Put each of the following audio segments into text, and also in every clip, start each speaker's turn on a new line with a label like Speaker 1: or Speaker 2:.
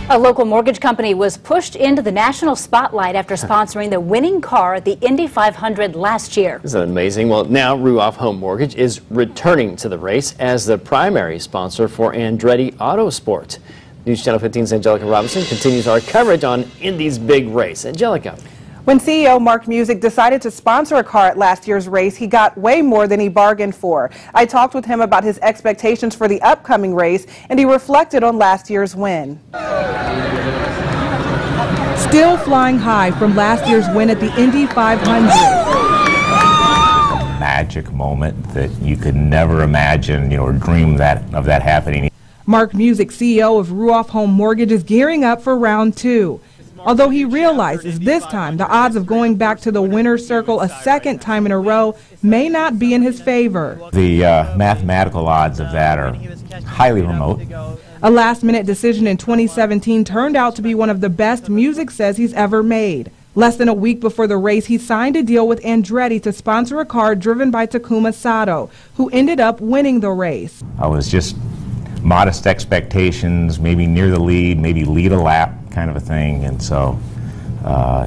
Speaker 1: A local mortgage company was pushed into the national spotlight after sponsoring the winning car at the Indy 500 last year.
Speaker 2: Isn't that amazing? Well, now Ruoff Home Mortgage is returning to the race as the primary sponsor for Andretti Autosport. Newschannel 15's Angelica Robinson continues our coverage on Indy's big race. Angelica.
Speaker 3: When CEO Mark Music decided to sponsor a car at last year's race, he got way more than he bargained for. I talked with him about his expectations for the upcoming race, and he reflected on last year's win.
Speaker 4: Still flying high from last year's win at the Indy 500.
Speaker 5: Magic moment that you could never imagine, or dream of that happening.
Speaker 4: Mark Music, CEO of Ruoff Home Mortgage, is gearing up for round 2. Although he realizes this time the odds of going back to the winner's circle a second time in a row may not be in his favor.
Speaker 5: The mathematical odds of that are highly remote.
Speaker 4: A last-minute decision in 2017 turned out to be one of the best Music says he's ever made. Less than a week before the race, he signed a deal with Andretti to sponsor a car driven by Takuma Sato, who ended up winning the race.
Speaker 5: I was just modest expectations, maybe near the lead, maybe lead a lap kind of a thing, and so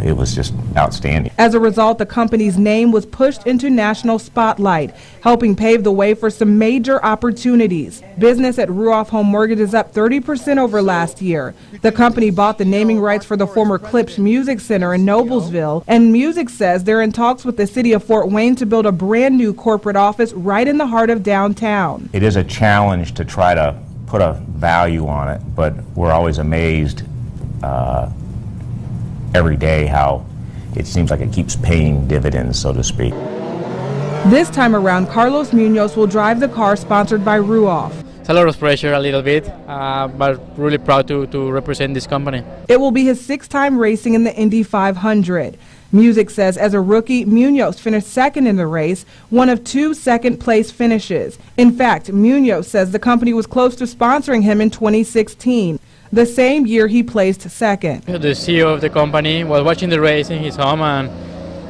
Speaker 5: it was just outstanding.
Speaker 4: As a result, the company's name was pushed into national spotlight, helping pave the way for some major opportunities. Business at Ruoff Home Mortgage is up 30% over last year. The company bought the naming rights for the former Clips Music Center in Noblesville, and Music says they're in talks with the city of Fort Wayne to build a brand new corporate office right in the heart of downtown.
Speaker 5: It is a challenge to try to put a value on it, but we're always amazed every day how it seems like it keeps paying dividends, so to speak.
Speaker 4: This time around, Carlos Munoz will drive the car sponsored by Ruoff.
Speaker 6: It's a lot of pressure, a little bit, but really proud to represent this company.
Speaker 4: It will be his 6th time racing in the Indy 500. Music says as a rookie, Munoz finished second in the race, one of 2 second-place finishes. In fact, Munoz says the company was close to sponsoring him in 2016, the same year he placed second.
Speaker 6: The CEO of the company was watching the race in his home, and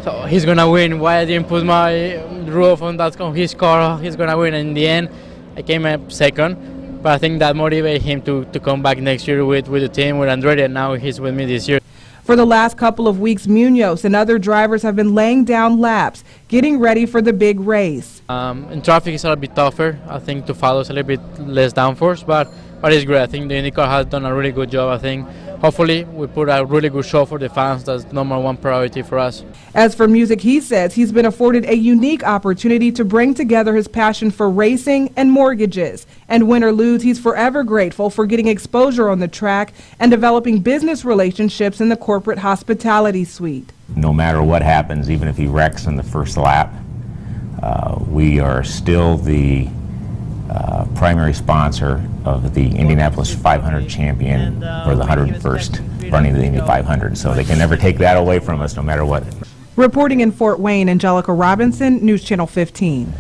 Speaker 6: so he's going to win. Why I didn't put my roof on his car? He's going to win. In the end, I came up second, but I think that motivated him to come back next year with the team, with Andretti, and now he's with me this year.
Speaker 4: For the last couple of weeks, Munoz and other drivers have been laying down laps, getting ready for the big race.
Speaker 6: In traffic, it's a little bit tougher, I think, to follow. It's a little bit less downforce, but it's great. I think the IndyCar has done a really good job. I think hopefully we put a really good show for the fans. That's number one priority for us.
Speaker 4: As for Music, he says he's been afforded a unique opportunity to bring together his passion for racing and mortgages. And win or lose, he's forever grateful for getting exposure on the track and developing business relationships in the corporate hospitality suite.
Speaker 5: No matter what happens, even if he wrecks in the first lap, we are still the primary sponsor of the Indianapolis 500 champion, or the 101st running the Indy 500. So they can never take that away from us, no matter what.
Speaker 4: Reporting in Fort Wayne, Angelica Robinson, News Channel 15.